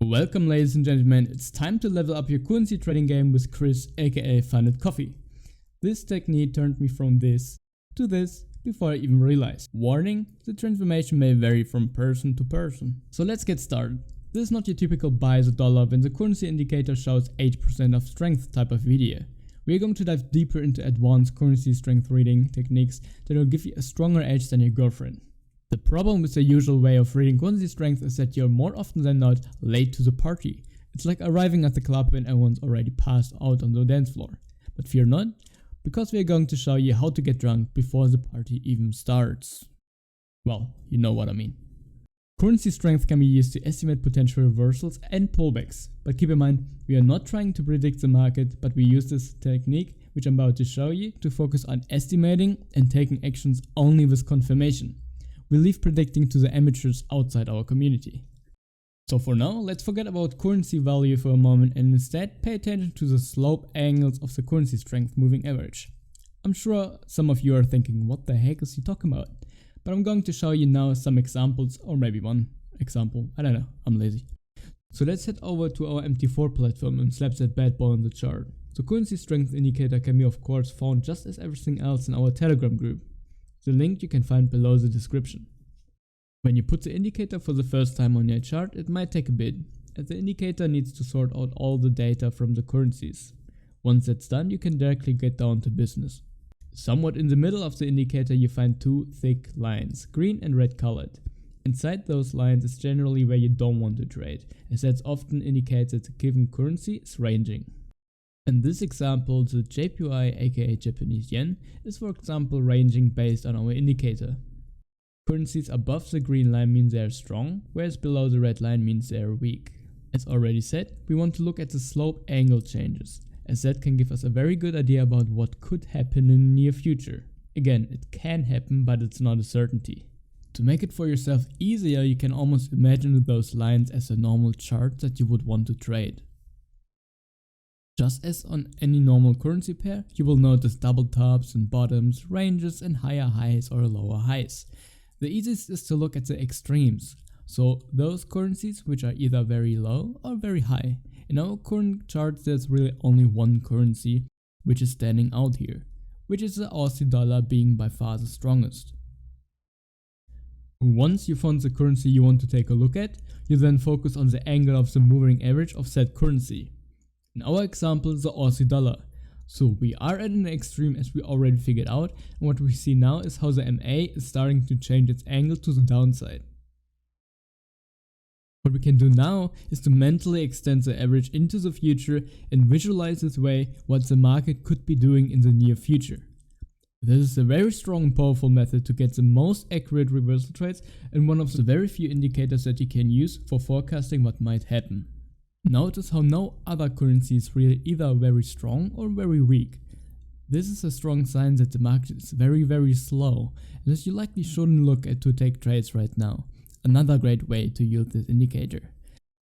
Welcome ladies and gentlemen, it's time to level up your currency trading game with Chris aka FundedCoffee. This technique turned me from this to this before I even realized. Warning, the transformation may vary from person to person. So let's get started. This is not your typical buy the dollar when the currency indicator shows 8% of strength type of video. We are going to dive deeper into advanced currency strength reading techniques that will give you a stronger edge than your girlfriend. The problem with the usual way of reading currency strength is that you're more often than not late to the party. It's like arriving at the club when everyone's already passed out on the dance floor. But fear not, because we are going to show you how to get drunk before the party even starts. Well, you know what I mean. Currency strength can be used to estimate potential reversals and pullbacks, but keep in mind, we are not trying to predict the market, but we use this technique, which I'm about to show you, to focus on estimating and taking actions only with confirmation. We leave predicting to the amateurs outside our community. So for now, let's forget about currency value for a moment and instead pay attention to the slope angles of the currency strength moving average. I'm sure some of you are thinking, what the heck is he talking about? But I'm going to show you now some examples, or maybe one example, I don't know, I'm lazy. So let's head over to our MT4 platform and slap that bad boy on the chart. The currency strength indicator can be of course found just as everything else in our Telegram group. The link you can find below the description. When you put the indicator for the first time on your chart, it might take a bit, as the indicator needs to sort out all the data from the currencies. Once that's done, you can directly get down to business. Somewhat in the middle of the indicator you find two thick lines, green and red colored. Inside those lines is generally where you don't want to trade, as that's often indicates that the given currency is ranging. In this example, the JPY aka Japanese yen is for example ranging based on our indicator. Currencies above the green line mean they are strong, whereas below the red line means they are weak. As already said, we want to look at the slope angle changes, as that can give us a very good idea about what could happen in the near future. Again, it can happen, but it's not a certainty. To make it for yourself easier, you can almost imagine those lines as a normal chart that you would want to trade. Just as on any normal currency pair, you will notice double tops and bottoms, ranges and higher highs or lower highs. The easiest is to look at the extremes, so those currencies which are either very low or very high. In our current chart there's really only one currency which is standing out here, which is the Aussie dollar being by far the strongest. Once you found the currency you want to take a look at, you then focus on the angle of the moving average of said currency. In our example, the Aussie dollar. So we are at an extreme as we already figured out, and what we see now is how the MA is starting to change its angle to the downside. What we can do now is to mentally extend the average into the future and visualize this way what the market could be doing in the near future. This is a very strong and powerful method to get the most accurate reversal trades and one of the very few indicators that you can use for forecasting what might happen. Notice how no other currency is really either very strong or very weak. This is a strong sign that the market is very slow and that you likely shouldn't look at to take trades right now. Another great way to use this indicator.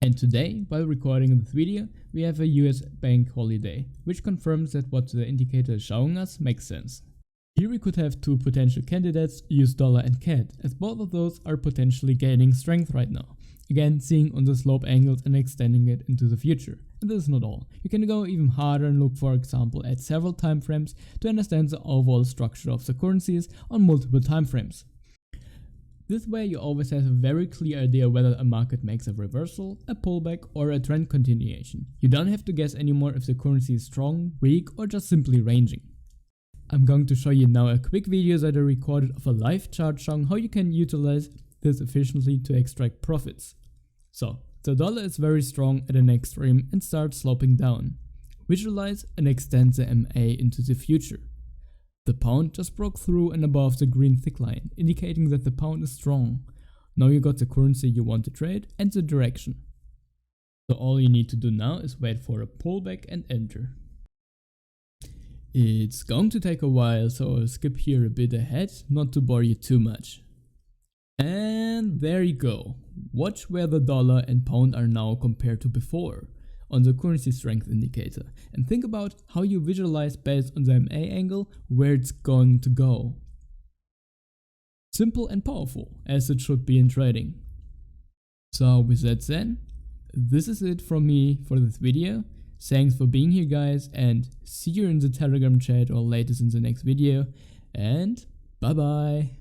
And today, while recording this video, we have a US bank holiday, which confirms that what the indicator is showing us makes sense. Here we could have two potential candidates, US dollar and CAD, as both of those are potentially gaining strength right now. Again, seeing on the slope angles and extending it into the future. And this is not all. You can go even harder and look for example at several time frames to understand the overall structure of the currencies on multiple time frames. This way you always have a very clear idea whether a market makes a reversal, a pullback or a trend continuation. You don't have to guess anymore if the currency is strong, weak or just simply ranging. I'm going to show you now a quick video that I recorded of a live chart showing how you can utilize this efficiently to extract profits. So, the dollar is very strong at an extreme and starts sloping down. Visualize and extend the MA into the future. The pound just broke through and above the green thick line, indicating that the pound is strong. Now you got the currency you want to trade and the direction. So all you need to do now is wait for a pullback and enter. It's going to take a while, so I'll skip here a bit ahead, not to bore you too much. And there you go. Watch where the dollar and pound are now compared to before on the currency strength indicator, and think about how you visualize based on the MA angle where it's going to go. Simple and powerful, as it should be in trading. So with that said, this is it from me for this video. Thanks for being here, guys, and see you in the Telegram chat or latest in the next video, and bye bye.